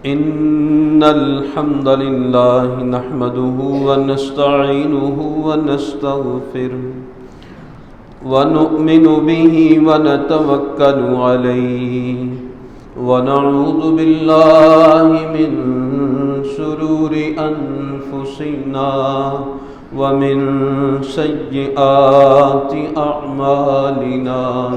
إن الحمد لله نحمده ونستعينه ونستغفره ونؤمن به ونتوكل عليه ونعوذ بالله من شرور أنفسنا ومن سيئات أعمالنا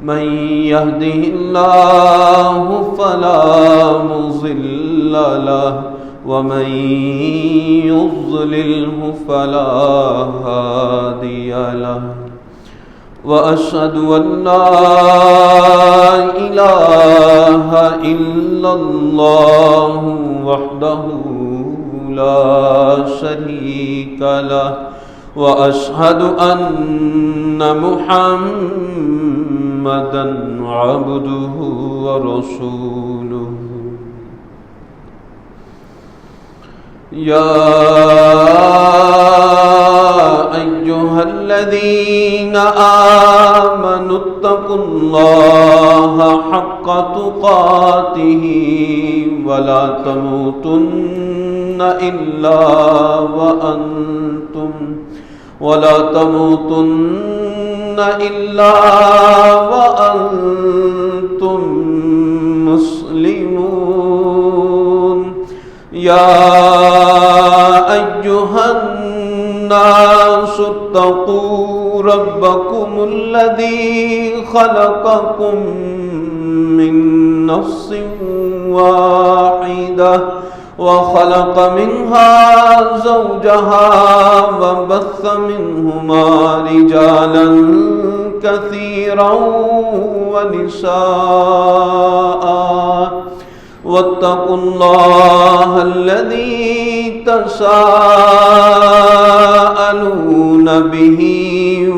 من يهده الله فلا مضل له ومن يضلله فلا هادي له وأشهد أن لا إله إلا الله وحده لا شريك له وأشهد أن محمدًا عبده ورسوله يا أيها الذين آمنوا اتقوا الله حق تقاته ولا تموتن إلا وأنتم مسلمون يا أيها الناس اتقوا ربكم الذي خلقكم من نفس واحدة وخلق منها زوجها وبث منهما رجالا كثيرا ونساء واتقوا الله الذي تساءلون به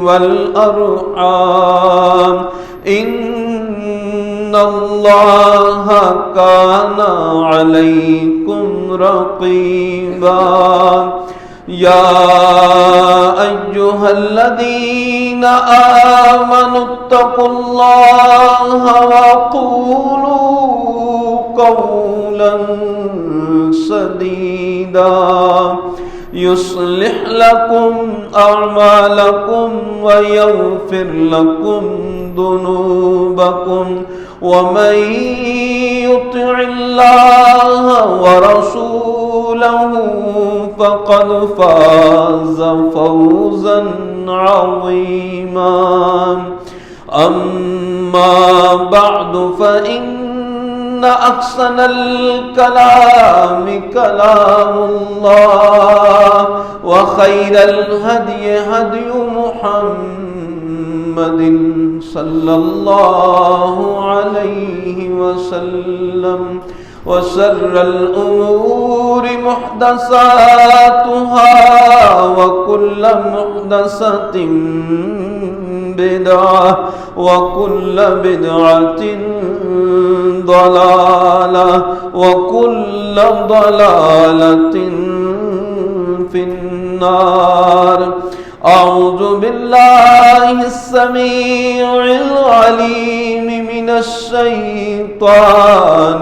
والأرحام إن الله كان عليكم رقيبا يا أيها الذين آمنوا اتقوا الله وقولوا قولا سديدا يصلح لكم أعمالكم ويغفر لكم ذنوبكم ومن يطع الله ورسوله فقد فاز فوزا عظيما أما بعد فإن أحسن الكلام كلام الله وخير الهدي هدي محمد صلى الله عليه وسلم وشر الأمور محدثاتها وكل محدثة بدعة وكل بدعة ضلالة وكل ضلالة في النار أعوذ بالله السميع العليم من الشيطان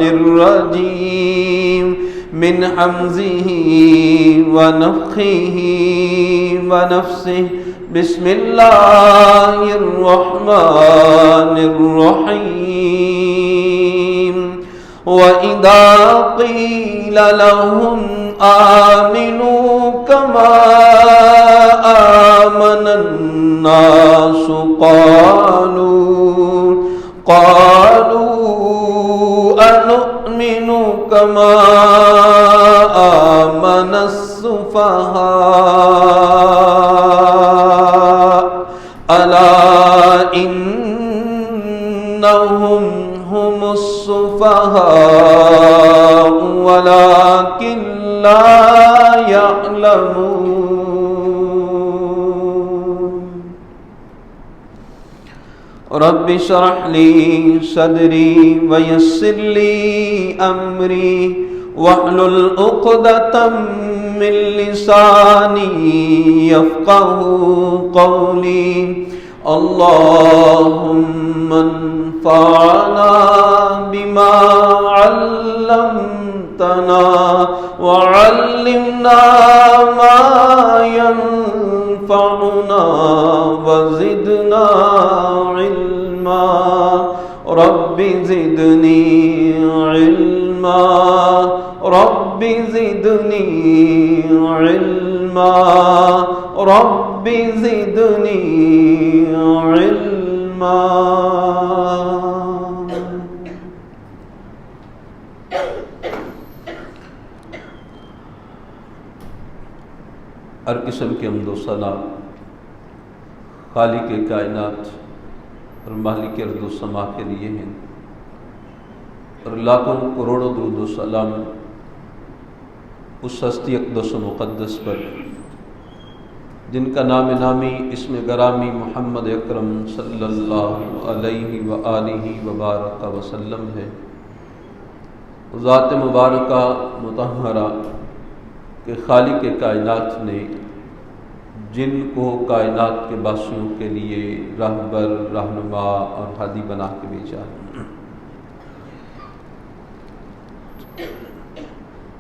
الرجيم من حمزه ونفخه ونفسه بسم الله الرحمن الرحيم وإذا قيل لهم آمنوا كما آمن الناس قالوا أنؤمن كما آمن السفهاء ألا إنهم هم السفهاء ولكن لا يعلمون رب اشرح لي صدري ويسر لي أمري واحلل عقدة من لساني يفقهوا قولي اللهم انفعنا بما علمتنا رب زدنی علما رب زدنی علما رب زدنی علما. ہر قسم کے حمد و ثنا خالق کائنات اور مالک ارض و سما کے لیے ہیں، اور لاکھوں کروڑوں درود و سلام اس ہستی اقدس و مقدس پر جن کا نام نامی اسم گرامی محمد اکرم صلی اللہ علیہ وآلہ وبارک وسلم ہے. ذات مبارکہ مطہرہ کہ خالق کائنات نے جن کو کائنات کے باسیوں کے لیے راہبر، رہنما اور ہادی بنا کے بھیجا.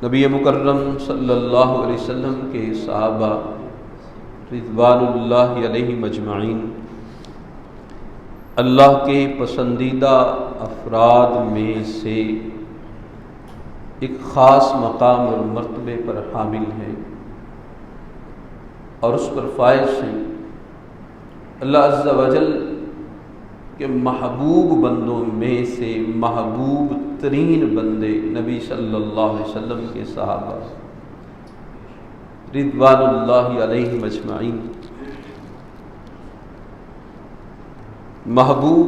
نبی مکرم صلی اللہ علیہ وسلم کے صحابہ رضوان اللہ علیہم اجمعین اللہ کے پسندیدہ افراد میں سے ایک خاص مقام اور مرتبے پر حامل ہیں اور اس پر فائز ہیں. اللہ عز و جل کے محبوب بندوں میں سے محبوب ترین بندے نبی صلی اللہ علیہ وسلم کے صحابہ رضوان اللہ علیہم اجمعین. محبوب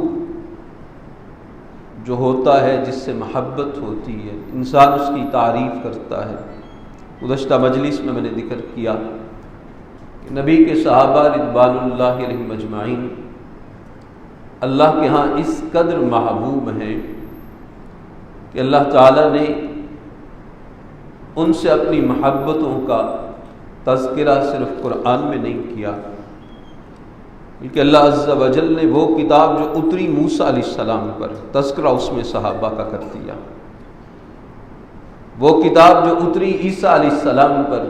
جو ہوتا ہے، جس سے محبت ہوتی ہے، انسان اس کی تعریف کرتا ہے. گزشتہ مجلس میں نے ذکر کیا کہ نبی کے صحابہ رضوان اللہ علیہم اجمعین اللہ کے ہاں اس قدر محبوب ہیں کہ اللہ تعالیٰ نے ان سے اپنی محبتوں کا تذکرہ صرف قرآن میں نہیں کیا، بلکہ اللہ عز و جل نے وہ کتاب جو اتری موسیٰ علیہ السلام پر تذکرہ اس میں صحابہ کا کر دیا. وہ کتاب جو اتری عیسیٰ علیہ السلام پر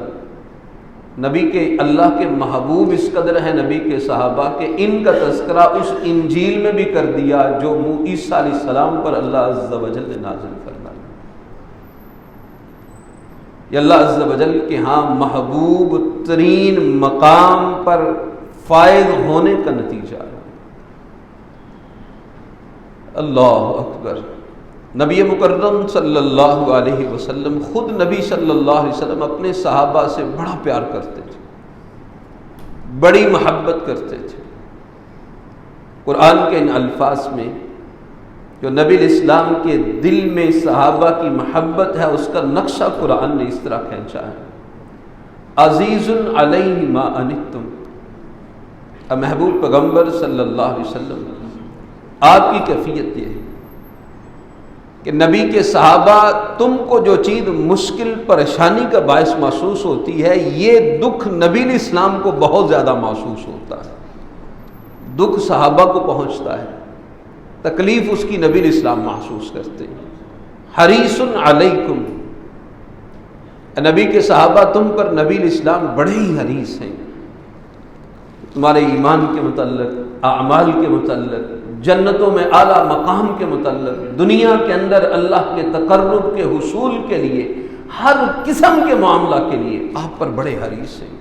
نبی کے اللہ کے محبوب اس قدر ہے نبی کے صحابہ کہ ان کا تذکرہ اس انجیل میں بھی کر دیا جو عیسیٰ علیہ السلام پر اللہ عز و جل نے نازل فرمایا. یہ اللہ عز و جل کے ہاں محبوب ترین مقام پر فائز ہونے کا نتیجہ ہے. اللہ اکبر. نبی مکرم صلی اللہ علیہ وسلم خود نبی صلی اللہ علیہ وسلم اپنے صحابہ سے بڑا پیار کرتے تھے، بڑی محبت کرتے تھے. قرآن کے ان الفاظ میں جو نبی الاسلام کے دل میں صحابہ کی محبت ہے اس کا نقشہ قرآن نے اس طرح کھینچا ہے. عزیز علیہ ما عنتم. محبوب پیغمبر صلی اللہ علیہ وسلم آپ کی کیفیت یہ ہے کہ نبی کے صحابہ تم کو جو چیز مشکل پریشانی کا باعث محسوس ہوتی ہے، یہ دکھ نبی الاسلام کو بہت زیادہ محسوس ہوتا ہے. دکھ صحابہ کو پہنچتا ہے، تکلیف اس کی نبی الاسلام محسوس کرتے ہیں. حریص علیکم. نبی کے صحابہ تم پر نبی الاسلام بڑے ہی حریص ہیں، تمہارے ایمان کے متعلق، اعمال کے متعلق، جنتوں میں اعلیٰ مقام کے متعلق، دنیا کے اندر اللہ کے تقرب کے حصول کے لیے، ہر قسم کے معاملہ کے لیے آپ پر بڑے حریص ہیں.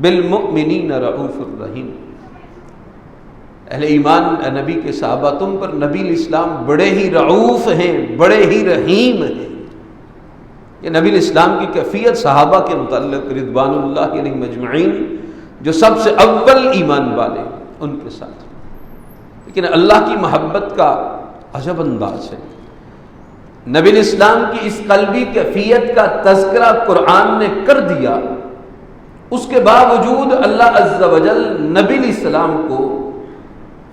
بالمؤمنین رؤوف الرحیم. اہل ایمان نبی کے صحابہ تم پر نبی الاسلام بڑے ہی رؤوف ہیں، بڑے ہی رحیم ہیں. یہ نبی الاسلام کی کیفیت صحابہ کے متعلق رضوان اللہ علیہم اجمعین جو سب سے اول ایمان والے ان کے ساتھ. لیکن اللہ کی محبت کا عجب انداز ہے. نبی الاسلام کی اس قلبی کیفیت کا تذکرہ قرآن نے کر دیا، اس کے باوجود اللہ عز و جل نبی علیہ السلام کو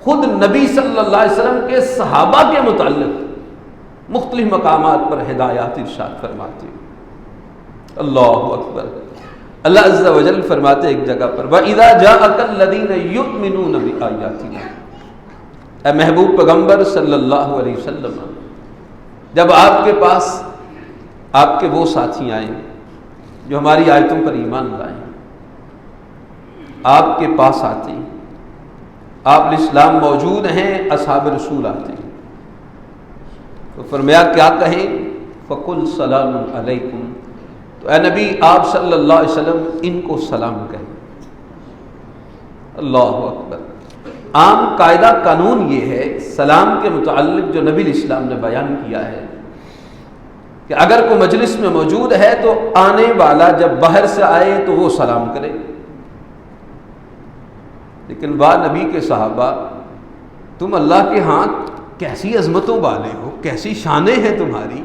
خود نبی صلی اللہ علیہ وسلم کے صحابہ کے متعلق مختلف مقامات پر ہدایات ارشاد فرماتے ہیں. اللہ اکبر. اللہ عز و جل فرماتے ایک جگہ پر وَإِذَا جَاءَكَ الَّذِينَ يُؤْمِنُونَ بِآيَاتِنَا. اے محبوب پیغمبر صلی اللہ علیہ وسلم، جب آپ کے پاس آپ کے وہ ساتھی آئیں جو ہماری آیتوں پر ایمان لائیں، آپ کے پاس آتے ہیں، آپ الاسلام موجود ہیں، اصحاب رسول آتے ہیں، تو فرمایا کیا کہیں؟ فقل سلام علیکم، تو اے نبی آپ صلی اللہ علیہ وسلم ان کو سلام کہیں۔ اللہ اکبر۔ عام قاعدہ قانون یہ ہے سلام کے متعلق جو نبی الاسلام نے بیان کیا ہے کہ اگر کوئی مجلس میں موجود ہے تو آنے والا جب باہر سے آئے تو وہ سلام کرے۔ لیکن واہ نبی کے صحابہ، تم اللہ کے ہاں کیسی عظمتوں والے ہو، کیسی شانیں ہیں تمہاری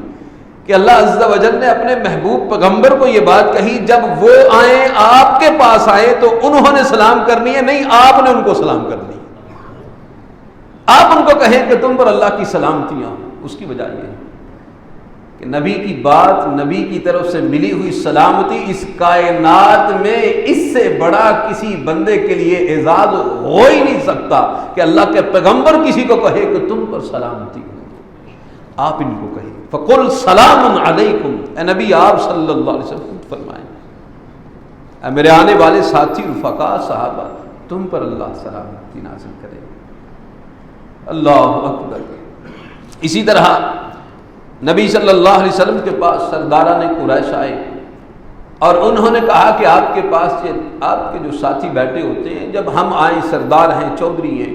کہ اللہ عز و جل نے اپنے محبوب پیغمبر کو یہ بات کہی جب وہ آئیں آپ کے پاس آئے تو انہوں نے سلام کرنی ہے، نہیں آپ نے ان کو سلام کرنی ہے۔ آپ ان کو کہیں کہ تم پر اللہ کی سلامتیاں۔ اس کی وجہ یہ ہے کہ نبی کی بات، نبی کی طرف سے ملی ہوئی سلامتی اس کائنات میں اس سے بڑا کسی بندے کے لیے اعزاز ہو ہی نہیں سکتا کہ اللہ کے پیغمبر کسی کو کہے کہ تم پر سلامتی ہو۔ آپ ان کو کہیں فقل سلام علیکم، اے نبی آپ صلی اللہ علیہ وسلم فرمائیں اے میرے آنے والے ساتھی رفقا صحابہ، تم پر اللہ سلامتی نازل کرے۔ اللہ اکبر۔ اسی طرح نبی صلی اللہ علیہ وسلم کے پاس سرداران قریش آئے اور انہوں نے کہا کہ آپ کے پاس آپ کے جو ساتھی بیٹھے ہوتے ہیں جب ہم آئیں، سردار ہیں، چودھری ہیں،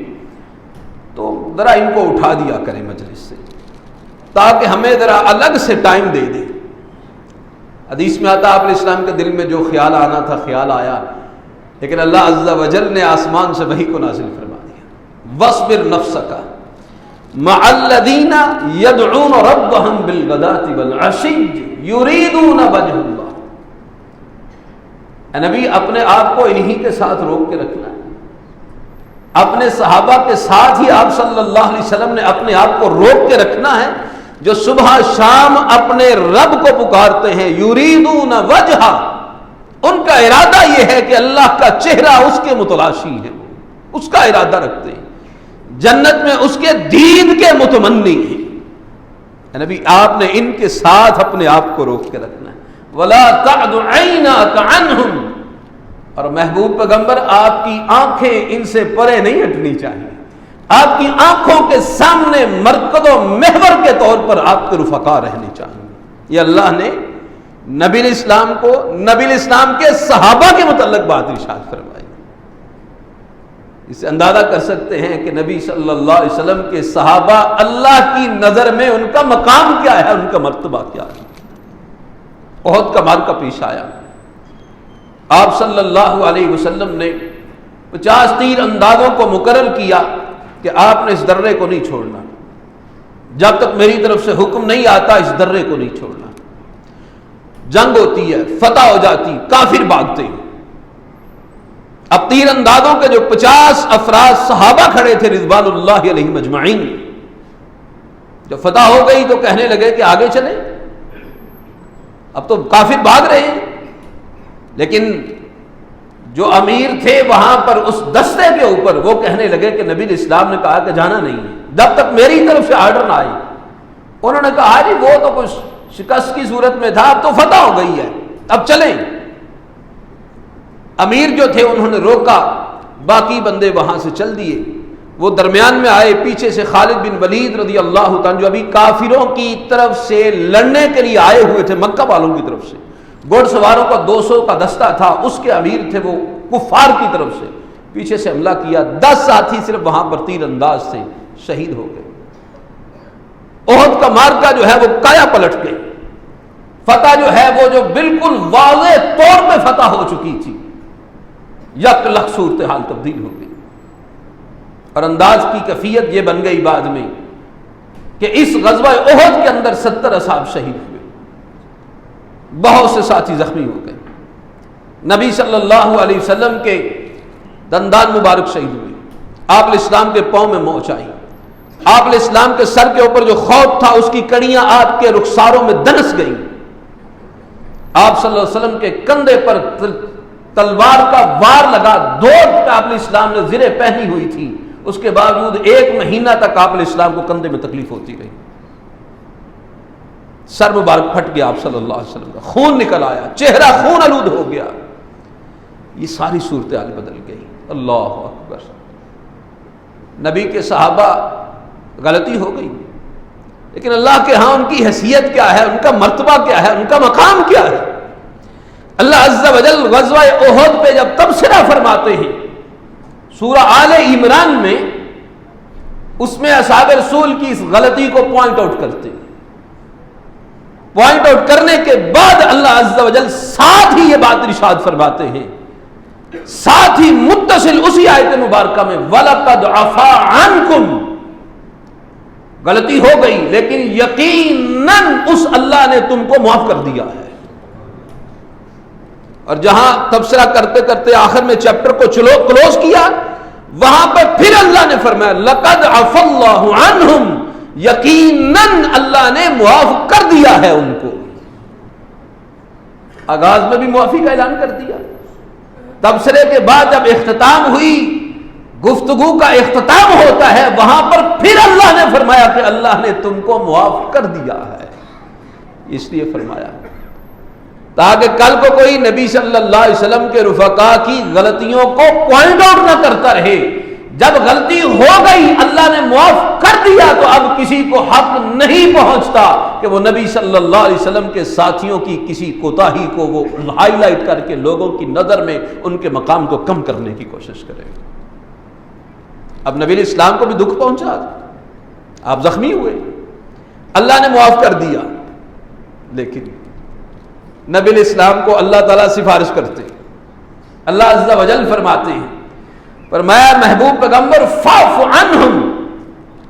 تو ذرا ان کو اٹھا دیا کریں مجلس سے تاکہ ہمیں ذرا الگ سے ٹائم دے دیں۔ حدیث میں آتا آپ علیہ السلام کے دل میں جو خیال آنا تھا خیال آیا، لیکن اللہ عز و جل نے آسمان سے وحی کو نازل فرما دیا، وَاصْبِرْ نَفْسَكَ مَعَ الَّذِينَ يَدْعُونَ رَبَّهُمْ بِالْغَدَاةِ وَالْعَشِيِّ يُرِيدُونَ وَجْهَ اللَّهِ۔ اے نبی اپنے آپ کو انہی کے ساتھ روک کے رکھنا ہے، اپنے صحابہ کے ساتھ ہی آپ صلی اللہ علیہ وسلم نے اپنے آپ کو روک کے رکھنا ہے جو صبح شام اپنے رب کو پکارتے ہیں، یریدون وجہ، ان کا ارادہ یہ ہے کہ اللہ کا چہرہ اس کے متلاشی ہے، اس کا ارادہ رکھتے ہیں، جنت میں اس کے دید کے متمنی ہیں۔ اے نبی آپ نے ان کے ساتھ اپنے آپ کو روک کے رکھنا ہے، وَلَا تَعْدُ عَيْنَاكَ عَنْهُمْ، اور محبوب پیغمبر آپ کی آنکھیں ان سے پرے نہیں ہٹنی چاہیے، آپ کی آنکھوں کے سامنے مرکز و محور کے طور پر آپ کے رفقا رہنے چاہیے۔ یہ اللہ نے نبی الاسلام کو، نبی الاسلام کے صحابہ کے متعلق بات ارشاد فرمائی۔ اس سے اندازہ کر سکتے ہیں کہ نبی صلی اللہ علیہ وسلم کے صحابہ اللہ کی نظر میں ان کا مقام کیا ہے، ان کا مرتبہ کیا ہے۔ احد کا معرکہ پیش آیا، آپ صلی اللہ علیہ وسلم نے 50 تیر اندازوں کو مقرر کیا کہ آپ نے اس درے کو نہیں چھوڑنا، جب تک میری طرف سے حکم نہیں آتا اس درے کو نہیں چھوڑنا۔ جنگ ہوتی ہے، فتح ہو جاتی، کافر بھاگتے ہیں۔ اب تیر اندازوں کے جو 50 افراد صحابہ کھڑے تھے رضوان اللہ علیہم اجمعین، جب فتح ہو گئی تو کہنے لگے کہ آگے چلیں، اب تو کافر بھاگ رہے ہیں، لیکن جو امیر تھے وہاں پر اس دستے کے اوپر وہ کہنے لگے کہ نبی اسلام نے کہا کہ جانا نہیں ہے جب تک میری طرف سے آرڈر نہ آئے۔ انہوں نے کہا جی وہ تو کچھ شکست کی صورت میں تھا، اب تو فتح ہو گئی ہے، اب چلیں۔ امیر جو تھے انہوں نے روکا، باقی بندے وہاں سے چل دیے۔ وہ درمیان میں آئے، پیچھے سے خالد بن ولید رضی اللہ تعالیٰ جو ابھی کافروں کی طرف سے لڑنے کے لیے آئے ہوئے تھے، مکہ والوں کی طرف سے، گھوڑ سواروں کا 200 کا دستہ تھا، اس کے امیر تھے وہ کفار کی طرف سے، پیچھے سے حملہ کیا، 10 ساتھی صرف وہاں پر تیر انداز سے شہید ہو گئے۔ احد کا معرکہ جو ہے وہ کایا پلٹ گئی، فتح جو ہے وہ جو بالکل واضح طور پہ فتح ہو چکی تھی، یک لخ صورتحال تبدیل ہو گئی، اور انداز کی کیفیت یہ بن گئی بعد میں کہ اس غزوہ احد کے اندر 70 اصحاب شہید ہوئے، بہت سے ساتھی زخمی ہو گئے، نبی صلی اللہ علیہ وسلم کے دندان مبارک شہید ہوئے، آپ علیہ السلام کے پاؤں میں موچ آئی، آپ علیہ السلام کے سر کے اوپر جو خوف تھا اس کی کڑیاں آپ کے رخساروں میں دنس گئیں، آپ صلی اللہ علیہ وسلم کے کندھے پر تلوار کا وار لگا، دوڑ پہ آپ علیہ السلام نے زرہ پہنی ہوئی تھی، اس کے باوجود 1 مہینہ تک آپ علیہ السلام کو کندھے میں تکلیف ہوتی رہی، سر مبارک پھٹ گیا آپ صلی اللہ علیہ وسلم کا، خون نکل آیا، چہرہ خون آلود ہو گیا، یہ ساری صورتحال بدل گئی۔ اللہ اکبر۔ نبی کے صحابہ غلطی ہو گئی، لیکن اللہ کے ہاں ان کی حیثیت کیا ہے، ان کا مرتبہ کیا ہے، ان کا مقام کیا ہے؟ اللہ عز و جل غزوہ احد پہ جب تبصرہ فرماتے ہیں سورہ آل عمران میں، اس میں اصحاب رسول کی اس غلطی کو پوائنٹ آؤٹ کرتے ہیں۔ پوائنٹ آؤٹ کرنے کے بعد اللہ عز و جل ساتھ ہی یہ بات ارشاد فرماتے ہیں، ساتھ ہی متصل اسی آیت مبارکہ میں وَلَقَدْ عَفَا عَنْكُمْ، غلطی ہو گئی لیکن یقیناً اس اللہ نے تم کو معاف کر دیا ہے۔ اور جہاں تبصرہ کرتے کرتے آخر میں چیپٹر کو کلوز کیا، وہاں پر پھر اللہ نے فرمایا لَقَدْ عَفَا اللَّهُ عَنْهُمْ، یقیناً اللہ نے معاف کر دیا ہے ان کو۔ آغاز میں بھی معافی کا اعلان کر دیا، تبصرے کے بعد جب اختتام ہوئی، گفتگو کا اختتام ہوتا ہے، وہاں پر پھر اللہ نے فرمایا کہ اللہ نے تم کو معاف کر دیا ہے۔ اس لیے فرمایا تاکہ کل کو کوئی نبی صلی اللہ علیہ وسلم کے رفقا کی غلطیوں کو پوائنٹ آؤٹ نہ کرتا رہے۔ جب غلطی ہو گئی اللہ نے معاف کر دیا تو اب کسی کو حق نہیں پہنچتا کہ وہ نبی صلی اللہ علیہ وسلم کے ساتھیوں کی کسی کوتاہی کو وہ ہائی لائٹ کر کے لوگوں کی نظر میں ان کے مقام کو کم کرنے کی کوشش کرے۔ اب نبی اسلام کو بھی دکھ پہنچا، آپ زخمی ہوئے، اللہ نے معاف کر دیا، لیکن نبی اسلام کو اللہ تعالیٰ سفارش کرتے، اللہ عز و جل فرماتے ہیں، فرمایا محبوب پیغمبر فاعف عنہم،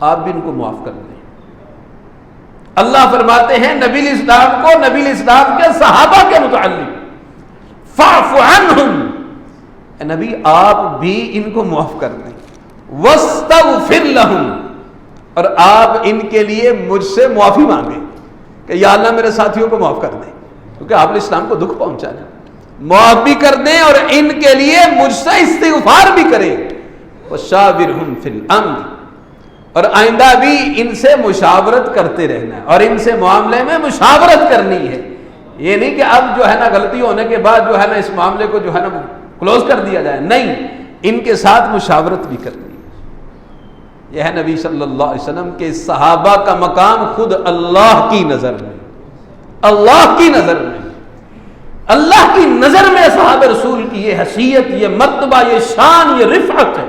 آپ بھی ان کو معاف کر دیں۔ اللہ فرماتے ہیں نبی اسلام کو، نبی اسلام کے صحابہ کے متعلق فاعف عنہم، اے نبی آپ بھی ان کو معاف کر دیں، واستغفر لہم، اور آپ ان کے لیے مجھ سے معافی مانگیں کہ یا اللہ میرے ساتھیوں کو معاف کر دیں، کیونکہ آپ نے اسلام کو دکھ پہنچانا، معاف بھی کر دیں اور ان کے لیے مجھ سے استغفار بھی کریں۔ وشاورہم فی الامر، اور آئندہ بھی ان سے مشاورت کرتے رہنا ہے، اور ان سے معاملے میں مشاورت کرنی ہے۔ یہ نہیں کہ اب جو ہے نا غلطی ہونے کے بعد جو ہے نا اس معاملے کو جو ہے نا کلوز کر دیا جائے، نہیں، ان کے ساتھ مشاورت بھی کرنی ہے۔ یہ ہے نبی صلی اللہ علیہ وسلم کے صحابہ کا مقام خود اللہ کی نظر میں، اللہ کی نظر میں، اللہ کی نظر میں صحاب رسول کی یہ حیثیت، یہ مرتبہ، یہ شان، یہ رفعت ہے۔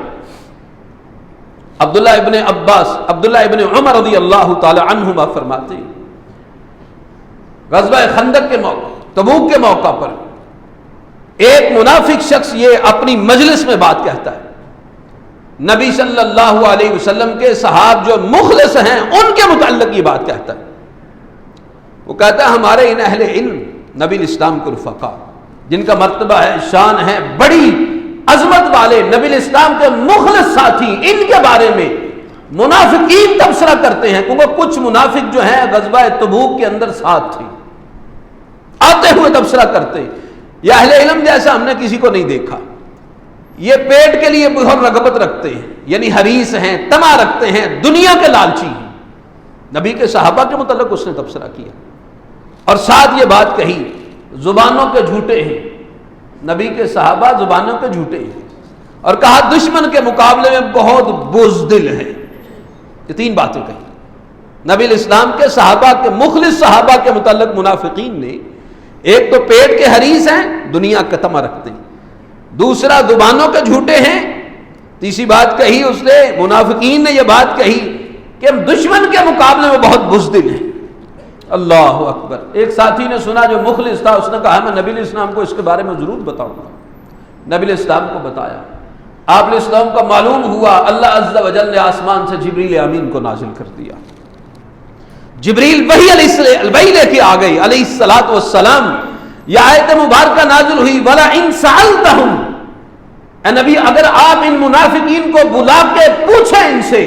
عبداللہ ابن عباس، عبداللہ ابن عمر رضی اللہ تعالی عنہما فرماتے ہیں غزوہ خندق کے موقع، تبوک کے موقع پر ایک منافق شخص یہ اپنی مجلس میں بات کہتا ہے، نبی صلی اللہ علیہ وسلم کے صحاب جو مخلص ہیں ان کے متعلق یہ بات کہتا ہے۔ وہ کہتا ہے ہمارے ان اہل علم نبی اسلام کے رفقا جن کا مرتبہ ہے، شان ہے، بڑی عظمت والے نبی اسلام کے مخلص ساتھی، ان کے بارے میں منافقین تبصرہ کرتے ہیں، کیونکہ کچھ منافق جو ہیں غزوہ تبوک کے اندر ساتھ تھے، آتے ہوئے تبصرہ کرتے، یہ اہل علم جیسا ہم نے کسی کو نہیں دیکھا، یہ پیٹ کے لیے بہت رغبت رکھتے ہیں، یعنی حریص ہیں، طمع رکھتے ہیں، دنیا کے لالچی ہیں۔ نبی کے صحابہ کے متعلق اس نے تبصرہ کیا، اور ساتھ یہ بات کہی زبانوں کے جھوٹے ہیں، نبی کے صحابہ زبانوں کے جھوٹے ہیں، اور کہا دشمن کے مقابلے میں بہت بزدل ہیں۔ یہ تین باتیں کہی نبی اسلام کے صحابہ کے مخلص صحابہ کے متعلق منافقین نے، ایک تو پیٹ کے حریص ہیں، دنیا کا طمع رکھتے ہیں، دوسرا زبانوں کے جھوٹے ہیں، تیسری بات کہی اس نے منافقین نے یہ بات کہی کہ ہم دشمن کے مقابلے میں بہت بزدل ہیں۔ اللہ اکبر۔ ایک ساتھی نے سنا جو مخلص تھا، اس نے کہا میں نبی اسلام کو اس کے بارے میں ضرور بتاؤں گا۔ نبی اسلام کو بتایا، آپ علیہ السلام کا معلوم ہوا، اللہ عز و جل نے آسمان سے جبریل امین کو نازل کر دیا، جبریل وحی لے کے آ گئی علیہ الصلوۃ والسلام۔ یہ آیت مبارکہ نازل ہوئی وَلَئِن سَأَلْتَهُمْ، اے نبی اگر آپ ان منافقین کو بلا کے پوچھیں ان سے،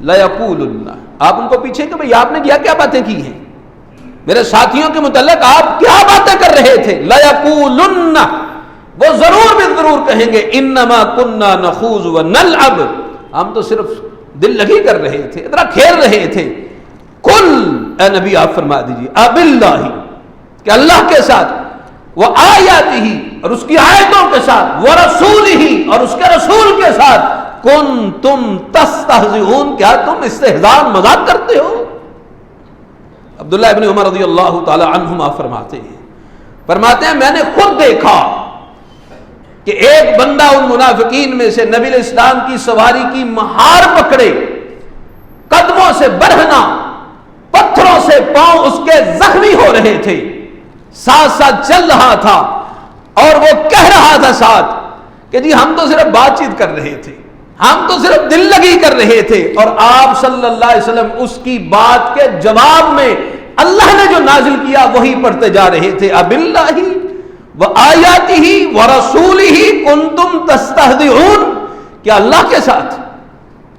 لَيَقُولُنَّ، آپ ان کو پیچھے کہ بھئی آپ نے کیا باتیں کی ہیں، میرے ساتھیوں کے متعلق آپ کیا باتیں کر رہے تھے، لَيَقُولُنَّ، وہ ضرور بھی ضرور کہیں گے اِنَّمَا كُنَّا نَخُوضُ وَنَلْعَبُ، ہم تو صرف دل لگی کر رہے تھے، ادھر کھیل رہے تھے۔ قُلْ، اے نبی آپ فرما دیجیے، أَبِاللَّهِ، کہ اللہ کے ساتھ، وَآيَاتِهِ، اور اس کی آیتوں کے ساتھ، وَرَسُولِهِ، اور اس کے رسول کے ساتھ، کنتم تستہزئون، کیا تم استہزاء مذاق کرتے ہو؟ عبداللہ ابن عمر رضی اللہ تعالی عنہما فرماتے ہیں میں نے خود دیکھا کہ ایک بندہ ان منافقین میں سے نبی علیہ السلام کی سواری کی مہار پکڑے، قدموں سے برہنا، پتھروں سے پاؤں اس کے زخمی ہو رہے تھے، ساتھ ساتھ چل رہا تھا اور وہ کہہ رہا تھا ساتھ کہ جی ہم تو صرف بات چیت کر رہے تھے، ہم تو صرف دل لگی کر رہے تھے، اور آپ صلی اللہ علیہ وسلم اس کی بات کے جواب میں اللہ نے جو نازل کیا وہی پڑھتے جا رہے تھے، اب اللہ وآیاتہ ورسولہ کنتم تستہزئون، کیا اللہ کے ساتھ،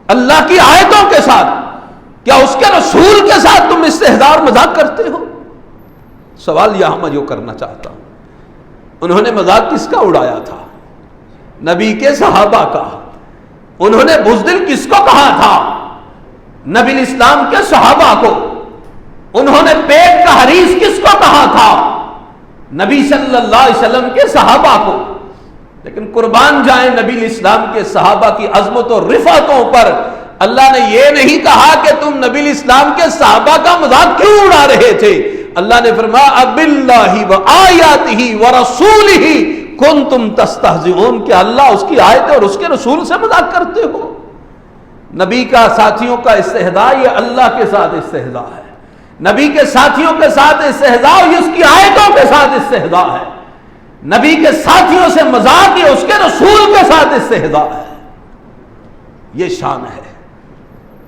اللہ کی آیتوں کے ساتھ، کیا اس کے رسول کے ساتھ تم استہزاء اور مذاق کرتے ہو؟ سوال یہاں میں جو کرنا چاہتا ہوں، انہوں نے مذاق کس کا اڑایا تھا؟ نبی کے صحابہ کا۔ انہوں نے بزدل کس کو کہا تھا؟ نبی الاسلام کے صحابہ کو۔ انہوں نے پیٹ کا حریص کس کو کہا تھا؟ نبی صلی اللہ علیہ وسلم کے صحابہ کو۔ لیکن قربان جائیں نبی الاسلام کے صحابہ کی عظمت و رفعتوں پر، اللہ نے یہ نہیں کہا کہ تم نبی الاسلام کے صحابہ کا مذاق کیوں اڑا رہے تھے۔ اللہ نے فرمایا اب اللہ وآیاتہ ورسولہ کنتم تستہزئون، کہ اللہ اس کی آیت اور اس کے رسول سے مذاق کرتے ہو۔ نبی کا ساتھیوں کا استہزاء یہ اللہ کے ساتھ استہزاء ہے، نبی کے ساتھیوں کے ساتھ استہزاء یہ اس کی آیتوں کے ساتھ استہزاء ہے، نبی کے ساتھیوں سے مذاق یہ اس کے رسول کے ساتھ استہزاء ہے۔ یہ شان ہے،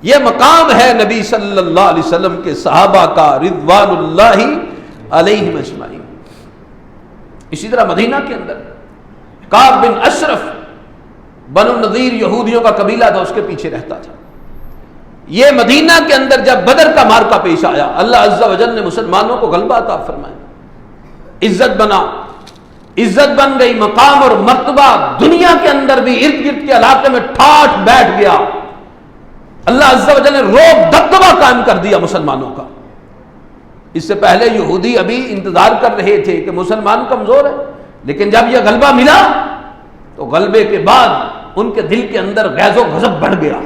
یہ مقام ہے نبی صلی اللہ علیہ وسلم کے صحابہ کا رضوان اللہ علیہم اجمعین۔ اسی طرح مدینہ کے اندر کعب بن اشرف بنو النضیر یہودیوں کا قبیلہ تھا، اس کے پیچھے رہتا تھا۔ یہ مدینہ کے اندر جب بدر کا معرکہ پیش آیا، اللہ عز و جل نے مسلمانوں کو غلبہ عطا فرمایا، عزت بنا، عزت بن گئی، مقام اور مرتبہ دنیا کے اندر بھی ارد گرد کے علاقے میں ٹھاٹھ بیٹھ گیا۔ اللہ عز و جل نے روب دبدبہ قائم کر دیا مسلمانوں کا۔ اس سے پہلے یہودی ابھی انتظار کر رہے تھے کہ مسلمان کمزور ہے، لیکن جب یہ غلبہ ملا تو غلبے کے بعد ان کے دل کے اندر غیظ و غضب بڑھ گیا۔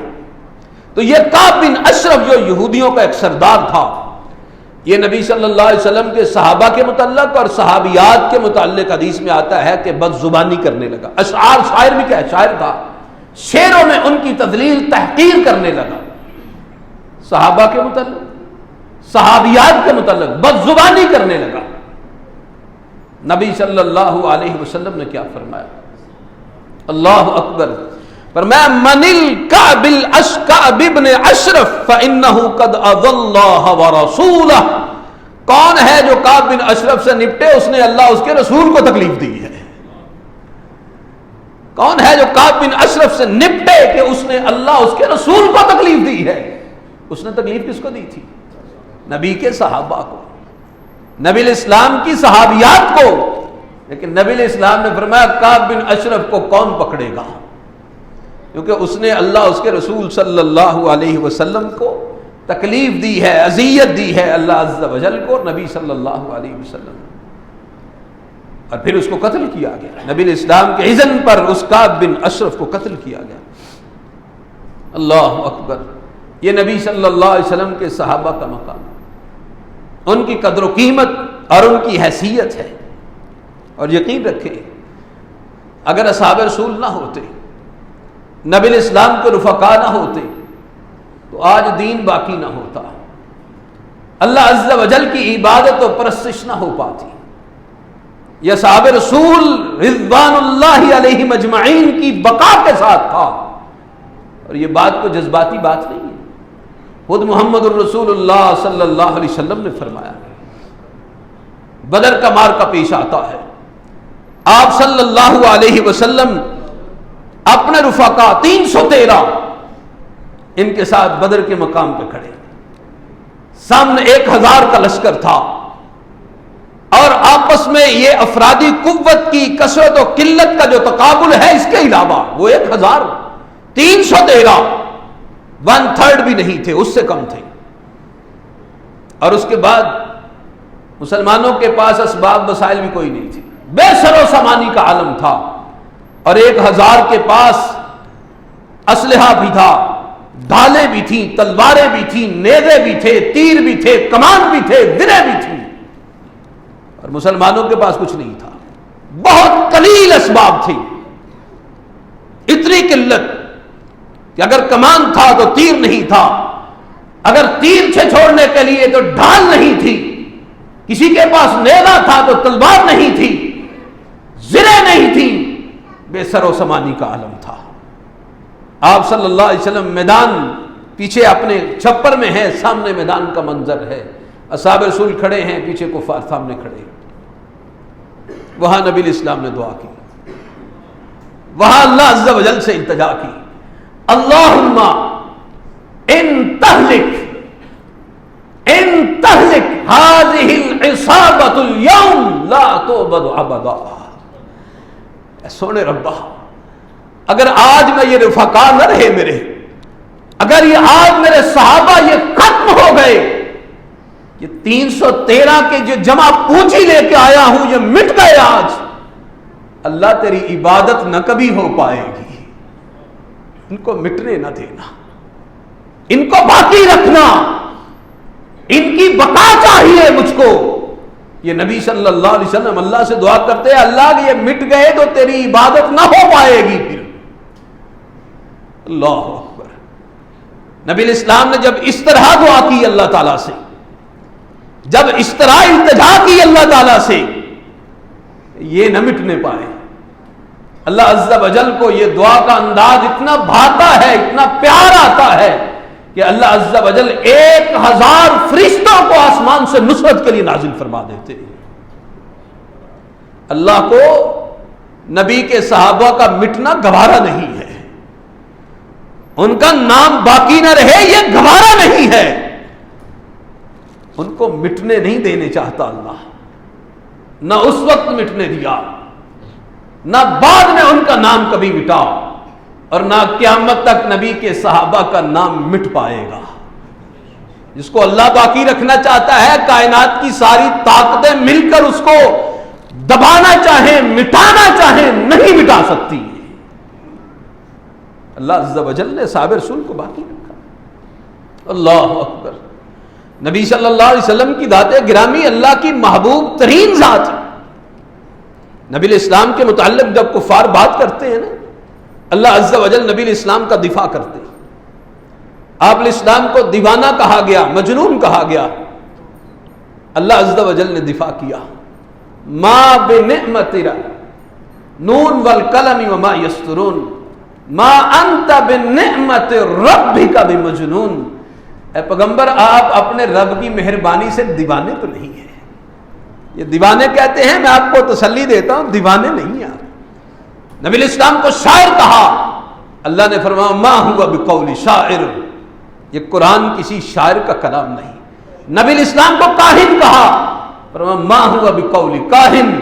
تو یہ کعب بن اشرف جو یہودیوں کا ایک سردار تھا، یہ نبی صلی اللہ علیہ وسلم کے صحابہ کے متعلق اور صحابیات کے متعلق حدیث میں آتا ہے کہ بد زبانی کرنے لگا، اشعار، شاعر بھی کیا ہے، شاعر تھا، شعروں میں ان کی تذلیل تحقیر کرنے لگا، صحابہ کے متعلق، صحابیات کے متعلق بد زبانی کرنے لگا۔ نبی صلی اللہ علیہ وسلم نے کیا فرمایا؟ اللہ اکبر، فرمایا من الکعب الاشکعب ابن اشرف فإنہ قد اذى اللہ ورسولہ، کون ہے جو کعب بن اشرف سے نپٹے، اس نے اللہ اس کے رسول کو تکلیف دی ہے۔ کون ہے جو کعب بن اشرف سے نپٹے کہ اس نے اللہ اس کے رسول کو تکلیف دی ہے؟ اس نے تکلیف کس کو دی تھی؟ نبی کے صحابہ کو، نبی الاسلام کی صحابیات کو۔ لیکن نبی علیہ السلام نے فرمایا کعب بن اشرف کو کون پکڑے گا، کیونکہ اس نے اللہ اس کے رسول صلی اللہ علیہ وسلم کو تکلیف دی ہے، اذیت دی ہے، اللہ عز و جل کو، نبی صلی اللہ علیہ وسلم، اور پھر اس کو قتل کیا گیا۔ نبی علیہ السلام کے اذن پر اس کعب بن اشرف کو قتل کیا گیا۔ اللہ اکبر، یہ نبی صلی اللہ علیہ وسلم کے صحابہ کا مقام، ان کی قدر و قیمت اور ان کی حیثیت ہے۔ اور یقین رکھیں اگر اصحاب رسول نہ ہوتے، نبی علیہ السلام کے رفقا نہ ہوتے تو آج دین باقی نہ ہوتا، اللہ عز و جل کی عبادت و پرستش نہ ہو پاتی۔ یہ اصحاب رسول رضوان اللہ علیہم اجمعین کی بقا کے ساتھ تھا، اور یہ بات کو جذباتی بات نہیں ہے، خود محمد الرسول اللہ صلی اللہ علیہ وسلم نے فرمایا۔ بدر کا معرکہ پیش آتا ہے، آپ صلی اللہ علیہ وسلم اپنے رفقا 313 ان کے ساتھ بدر کے مقام پہ کھڑے، سامنے 1000 کا لشکر تھا، اور آپس میں یہ افرادی قوت کی کثرت و قلت کا جو تقابل ہے، اس کے علاوہ وہ 1000 313 1/3 بھی نہیں تھے، اس سے کم تھے۔ اور اس کے بعد مسلمانوں کے پاس اسباب وسائل بھی کوئی نہیں تھی، بے سر و سامانی کا عالم تھا، اور 1000 کے پاس اسلحہ بھی تھا، ڈھالیں بھی تھیں، تلواریں بھی تھیں، نیزے بھی تھے، تیر بھی تھے، کمان بھی تھے، دریں بھی تھیں، اور مسلمانوں کے پاس کچھ نہیں تھا. بہت قلیل اسباب تھی، اتنی قلت کہ اگر کمان تھا تو تیر نہیں تھا، اگر تیر سے چھوڑنے کے لیے تو ڈھال نہیں تھی، کسی کے پاس نیزہ تھا تو تلوار نہیں تھی، زریں نہیں تھی، بے سر و سامانی کا عالم تھا. آپ صلی اللہ علیہ وسلم میدان پیچھے اپنے چھپر میں ہے، سامنے میدان کا منظر ہے، اصحاب رسول کھڑے ہیں، پیچھے کفار سامنے کھڑے ہیں. وہاں نبی الاسلام نے دعا کی، وہاں اللہ عز و جل سے التجا کی، اللہم ان تہلک هذه العصابۃ اليوم لا تعبد ابدا. سونے ربا، اگر آج میں یہ رفقا نہ رہے میرے، اگر یہ آج میرے صحابہ یہ ختم ہو گئے، یہ 313 کے جو جمع پونجی لے کے آیا ہوں یہ مٹ گئے آج، اللہ تیری عبادت نہ کبھی ہو پائے گی. ان کو مٹنے نہ دینا، ان کو باقی رکھنا، ان کی بقا چاہیے مجھ کو. یہ نبی صلی اللہ علیہ وسلم اللہ سے دعا کرتے ہیں، اللہ یہ مٹ گئے تو تیری عبادت نہ ہو پائے گی پھر. اللہ اکبر. نبی الاسلام نے جب اس طرح دعا کی اللہ تعالیٰ سے، جب اس طرح التجا کی اللہ تعالیٰ سے، یہ نہ مٹنے پائے. اللہ عز و جل کو یہ دعا کا انداز اتنا بھاتا ہے، اتنا پیار آتا ہے کہ اللہ عز و جل 1000 فرشتوں کو آسمان سے نصرت کے لیے نازل فرما دیتے ہیں. اللہ کو نبی کے صحابہ کا مٹنا گوارا نہیں ہے، ان کا نام باقی نہ رہے یہ گوارا نہیں ہے. ان کو مٹنے نہیں دینے چاہتا اللہ، نہ اس وقت مٹنے دیا، نہ بعد میں ان کا نام کبھی مٹا، اور نہ قیامت تک نبی کے صحابہ کا نام مٹ پائے گا. جس کو اللہ باقی رکھنا چاہتا ہے، کائنات کی ساری طاقتیں مل کر اس کو دبانا چاہیں، مٹانا چاہیں، نہیں مٹا سکتی. اللہ عز و جل نے صحابہ رسول کو باقی رکھا. اللہ اکبر. نبی صلی اللہ علیہ وسلم کی ذات گرامی اللہ کی محبوب ترین ذات. نبی الاسلام کے متعلق جب کفار بات کرتے ہیں نا، اللہ عز و جل نبی الاسلام کا دفاع کرتے ہیں. آپ الاسلام کو دیوانہ کہا گیا، مجنون کہا گیا، اللہ عز و جل نے دفاع کیا. ما بنعمت نون والقلم وما یسطرون ما انت بنعمت ربک بمجنون. اے پیغمبر، آپ اپنے رب کی مہربانی سے دیوانے تو نہیں ہیں. یہ دیوانے کہتے ہیں، میں آپ کو تسلی دیتا ہوں، دیوانے نہیں ہیں آپ. نبی الاسلام کو شاعر کہا، اللہ نے فرمایا ما ہوا بقول شاعر، یہ قرآن کسی شاعر کا کلام نہیں. نبی الاسلام کو کاہن کہا، فرمایا ما ہوا بقول کاہن،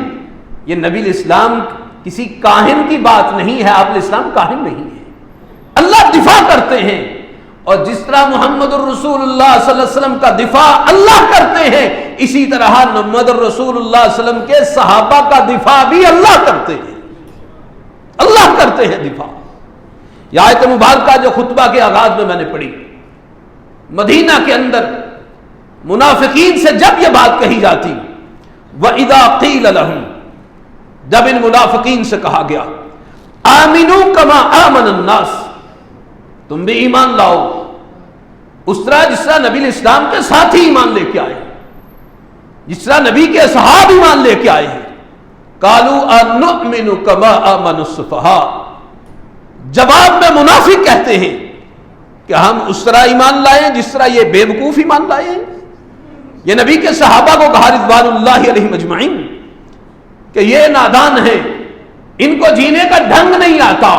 یہ نبی الاسلام کسی کاہن کی بات نہیں ہے، آپ الاسلام کاہن نہیں ہے. اللہ دفاع کرتے ہیں، اور جس طرح محمد الرسول اللہ صلی اللہ علیہ وسلم کا دفاع اللہ کرتے ہیں، اسی طرح محمد الرسول اللہ صلی اللہ علیہ وسلم کے صحابہ کا دفاع بھی اللہ کرتے ہیں. اللہ کرتے ہیں دفاع. یہ آیت مبارکہ جو خطبہ کے آغاز میں نے پڑھی، مدینہ کے اندر منافقین سے جب یہ بات کہی جاتی، وَإِذَا قِيلَ لَهُمْ، جب ان منافقین سے کہا گیا آمنوا كما آمن الناس، تم بھی ایمان لاؤ اس طرح جس طرح نبی الاسلام کے ساتھی ایمان لے کے آئے، جس طرح نبی کے اصحاب ایمان لے کے آئے ہیں. قالوا انؤمن كما آمن السفهاء، جواب میں منافق کہتے ہیں کہ ہم اس طرح ایمان لائیں جس طرح یہ بے وقوف ایمان لائے ہیں. یہ نبی کے صحابہ کو کہا رضوان اللہ علیہم اجمعین کہ یہ نادان ہیں، ان کو جینے کا ڈھنگ نہیں آتا.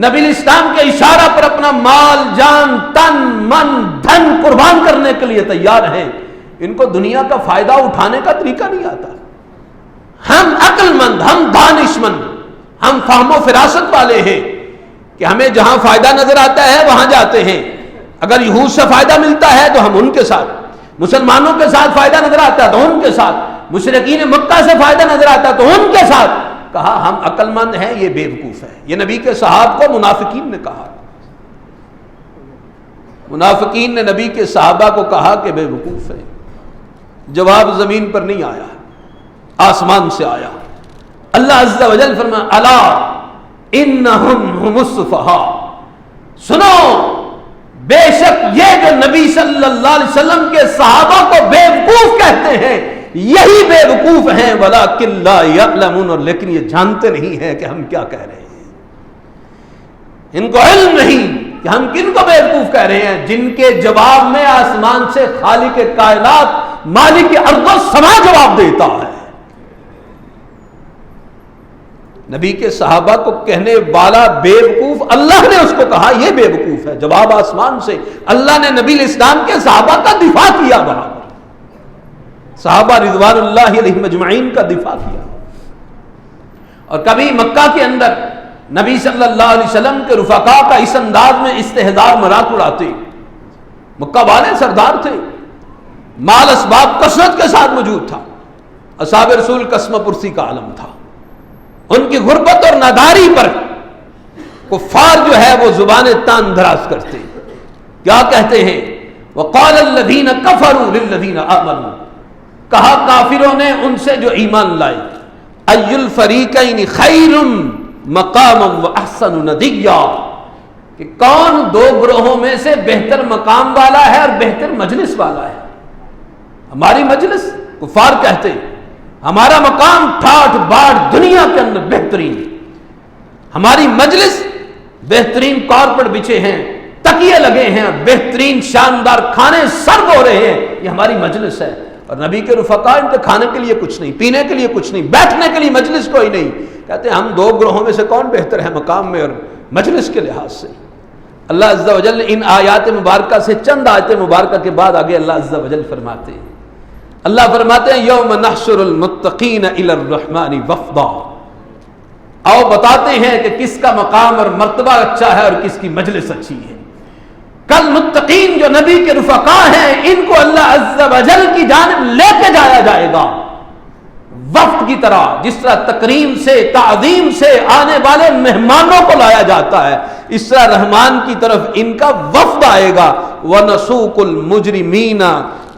نبی الاسلام کے اشارہ پر اپنا مال، جان، تن، من، دھن قربان کرنے کے لیے تیار ہیں، ان کو دنیا کا فائدہ اٹھانے کا طریقہ نہیں آتا. ہم عقل مند، ہم دانش مند، ہم فہم و فراست والے ہیں کہ ہمیں جہاں فائدہ نظر آتا ہے وہاں جاتے ہیں. اگر یہود سے فائدہ ملتا ہے تو ہم ان کے ساتھ، مسلمانوں کے ساتھ فائدہ نظر آتا ہے تو ان کے ساتھ، مشرکین مکہ سے فائدہ نظر آتا ہے تو ان کے ساتھ. کہا ہم عقل مند ہیں، یہ بے وقوف ہے. یہ نبی کے صحابہ کو منافقین نے کہا. منافقین نے نبی کے صحابہ کو کہا کہ بے وقوف ہے. جواب زمین پر نہیں آیا، آسمان سے آیا. اللہ عز و جل فرمایا الا انہم هم السفہاء، سنو بے شک یہ جو نبی صلی اللہ علیہ وسلم کے صحابہ کو بے وقوف کہتے ہیں یہی بے وقوف ہیں، ولکن لا یعلمون، اور لیکن یہ جانتے نہیں ہیں کہ ہم کیا کہہ رہے ہیں. ان کو علم نہیں کہ ہم کن کو بے وقوف کہہ رہے ہیں، جن کے جواب میں آسمان سے خالق کائنات مالک ارض و سما جواب دیتا ہے. نبی کے صحابہ کو کہنے والا بے وقوف، اللہ نے اس کو کہا یہ بے وقوف ہے. جواب آسمان سے. اللہ نے نبی الاسلام کے صحابہ کا دفاع کیا، برابر صحابہ رضوان اللہ علیہم اجمعین کا دفاع کیا. اور کبھی مکہ کے اندر نبی صلی اللہ علیہ وسلم کے رفقا کا اس انداز میں استہزار مذاق اڑاتے. مکہ والے سردار تھے، مال اسباب کثرت کے ساتھ موجود تھا، اصحاب رسول قسم پرسی کا عالم تھا. ان کی غربت اور ناداری پر کفار جو ہے وہ زبانیں تان دراز کرتے. کیا کہتے ہیں؟ وقال الذین کفروا للذین آمنوا، کہا کافروں نے ان سے جو ایمان لائے، ای الفریقین خیر مقاما واحسن ندیا، کہ کون دو گروہوں میں سے بہتر مقام والا ہے اور بہتر مجلس والا ہے. ہماری مجلس، کفار کہتے ہیں ہمارا مقام ٹھاٹھ باٹھ دنیا کے اندر بہترین، ہماری مجلس بہترین کارپٹ بچھے ہیں، تکیے لگے ہیں، بہترین شاندار کھانے سرو ہو رہے ہیں، یہ ہماری مجلس ہے. اور نبی کے رفقا ان کے کھانے کے لیے کچھ نہیں، پینے کے لیے کچھ نہیں، بیٹھنے کے لیے مجلس کوئی نہیں. کہتے ہیں ہم دو گروہوں میں سے کون بہتر ہے مقام میں اور مجلس کے لحاظ سے. اللہ عز و جل ان آیات مبارکہ سے چند آیات مبارکہ کے بعد آگے اللہ عز و جل فرماتے ہیں، اللہ فرماتے ہیں یوم نحشر المتقین الی الرحمن وفدا. آؤ بتاتے ہیں کہ کس کا مقام اور مرتبہ اچھا ہے اور کس کی مجلس اچھی ہے. کل متقین جو نبی کے رفقا ہیں ان کو اللہ عز و جل کی جانب لے کے جایا جائے گا وفد کی طرح، جس طرح تکریم سے تعظیم سے آنے والے مہمانوں کو لایا جاتا ہے، اس طرح رحمان کی طرف ان کا وفد آئے گا. وَنَسُوقُ الْمُجْرِمِينَ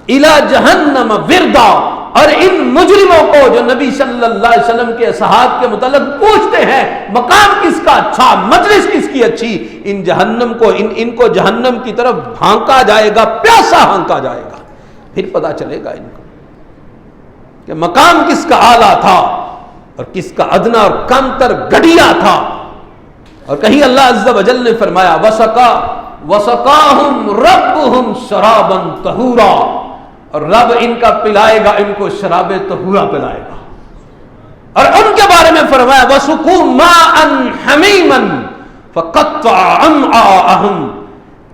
اِلَى جَهَنَّمَ وِرْدًا، اور ان مجرموں کو جو نبی صلی اللہ علیہ وسلم کے اصحاب کے متعلق پوچھتے ہیں مقام کس کا اچھا، مجلس کس کی اچھی، ان جہنم کو ان کو جہنم کی طرف بھانکا جائے گا، پیاسا ہانکا جائے گا. پھر پتا چلے گا ان کو کہ مقام کس کا اعلیٰ تھا اور کس کا ادنا اور کم تر گھٹیا تھا. اور کہیں اللہ عز و جل نے فرمایا وَسَقَاهُمْ رَبُّهُمْ شَرَابًا طَهُورًا، اور رب ان کا پلائے گا ان کو شراب طہورا پلائے گا. اور ان کے بارے میں فرمایا وَسُقُوا مَاءً حَمِيمًا فَقَطَّعَ أَمْعَاءَهُمْ،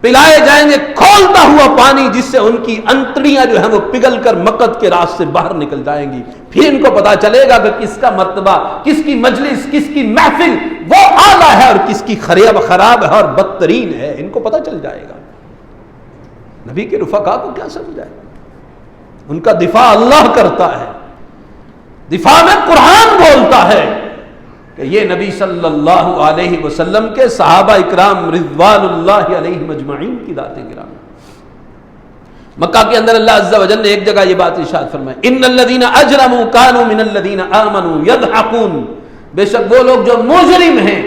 پلائے جائیں گے کھولتا ہوا پانی جس سے ان کی انتڑیاں جو ہیں وہ پگھل کر مقد کے راز سے باہر نکل جائیں گی. پھر ان کو پتا چلے گا کہ کس کا مرتبہ، کس کی مجلس، کس کی محفل وہ اعلیٰ ہے اور کس کی خراب ہے اور بدترین ہے. ان کو پتا چل جائے گا. نبی کے رفقا کو کیا سمجھائے؟ ان کا دفاع اللہ کرتا ہے، دفاع میں قرآن بولتا ہے کہ یہ نبی صلی اللہ علیہ وسلم کے صحابہ اکرام رضوان اللہ علیہم اجمعین کی ذات گرامی. مکہ کے اندر اللہ عز و جل نے ایک جگہ یہ بات ارشاد فرمائی، ان الذین اجرموا كانوا من الذین آمنوا يضحكون، بے شک وہ لوگ جو مجرم ہیں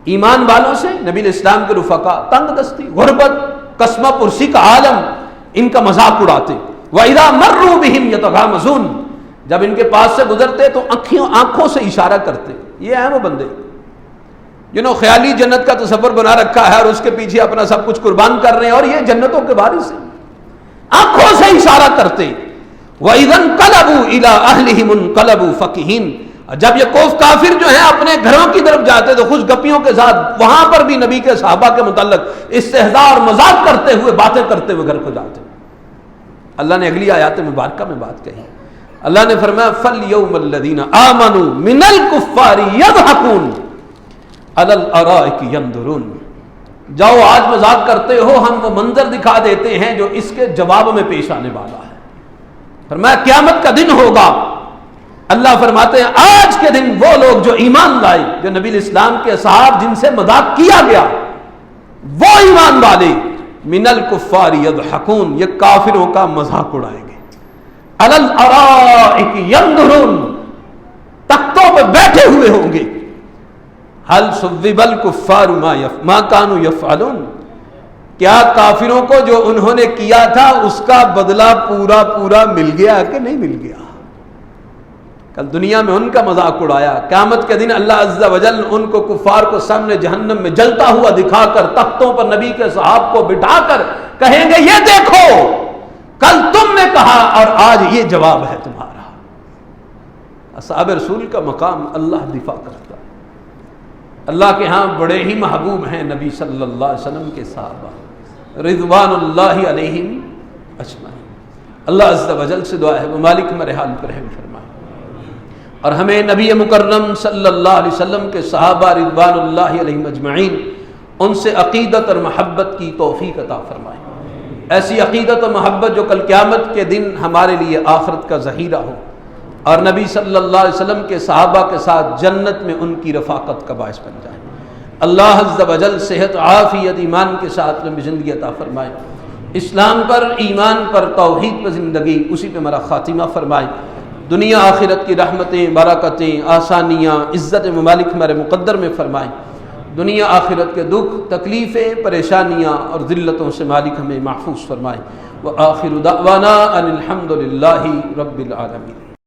ایمان والوں سے، نبی الاسلام کے رفقا، تنگ دستی، غربت، قسمہ پرسی کا عالم، ان کا مذاق اڑاتے. وَإِذَا مَرُّوا بِهِمْ يَتَغَامَزُونَ، جب ان کے پاس سے گزرتے تو آنکھوں سے اشارہ کرتے. یہ ہیں وہ بندے جنہوں خیالی جنت کا تصور بنا رکھا ہے اور اس کے پیچھے اپنا سب کچھ قربان کر رہے ہیں، اور یہ جنتوں کے وارث ہیں. آنکھوں سے اشارہ کرتے. وَإِذَا انقلبوا إِلَىٰ أَهْلِهِمُ انقلبوا فَكِهِينَ، جب یہ کافر جو ہیں اپنے گھروں کی طرف جاتے تو خوش گپیوں کے ساتھ وہاں پر بھی نبی کے صحابہ کے متعلق استہزاء اور مذاق کرتے ہوئے، باتیں کرتے ہوئے گھر کو جاتے. اللہ نے اگلی آیات مبارکہ میں بات کہی. اللہ نے فرمایا فَالْيَوْمَ الَّذِينَ آمَنُوا مِنَ الْكُفَّارِ يَضْحَكُونَ عَلَى الْأَرَائِكِ يَنْظُرُونَ، جاؤ آج مذاق کرتے ہو، ہم وہ منظر دکھا دیتے ہیں جو اس کے جواب میں پیش آنے والا ہے. فرمایا قیامت کا دن ہوگا. اللہ فرماتے ہیں آج کے دن وہ لوگ جو ایمان لائے، جو نبی الاسلام کے اصحاب جن سے مذاق کیا گیا، وہ ایمان والے من الکفار یضحکون، یہ کافروں کا مذاق اڑائیں گے. علی الارائک ینظرون، تختوں پہ بیٹھے ہوئے ہوں گے. هل ثوب الکفار ما كانوا یفعلون، کیا کافروں کو جو انہوں نے کیا تھا اس کا بدلہ پورا پورا مل گیا کہ نہیں مل گیا؟ کل دنیا میں ان کا مذاق اڑایا، قیامت کے دن اللہ عز و جل ان کو کفار کو سامنے جہنم میں جلتا ہوا دکھا کر تختوں پر نبی کے صحاب کو بٹھا کر کہیں گے یہ دیکھو کل تم نے کہا اور آج یہ جواب ہے تمہارا. اصحاب رسول کا مقام اللہ دفاع کرتا ہے. اللہ کے ہاں بڑے ہی محبوب ہیں نبی صلی اللہ علیہ وسلم کے صحابہ رضوان اللہ علیہم اجمعین. اللہ عز و جل سے دعا ہے وہ مالک ہمارے حال پر رحم فرمائے اور ہمیں نبی مکرم صلی اللہ علیہ وسلم کے صحابہ رضوان اللہ علیہم اجمعین ان سے عقیدت اور محبت کی توفیق عطا فرمائے. ایسی عقیدت اور محبت جو کل قیامت کے دن ہمارے لیے آخرت کا ذخیرہ ہو اور نبی صلی اللہ علیہ وسلم کے صحابہ کے ساتھ جنت میں ان کی رفاقت کا باعث بن جائے. اللہ عز و جل صحت عافیت ایمان کے ساتھ لمبی زندگی عطا فرمائے. اسلام پر، ایمان پر، توحید پر زندگی، اسی پہ ہمارا خاتمہ فرمائے. دنیا آخرت کی رحمتیں، برکتیں، آسانیاں، عزت ممالک ہمارے مقدر میں فرمائیں. دنیا آخرت کے دکھ، تکلیفیں، پریشانیاں اور ذلتوں سے مالک ہمیں محفوظ فرمائیں. وآخر دعوانا ان الحمد للہ رب العالمین.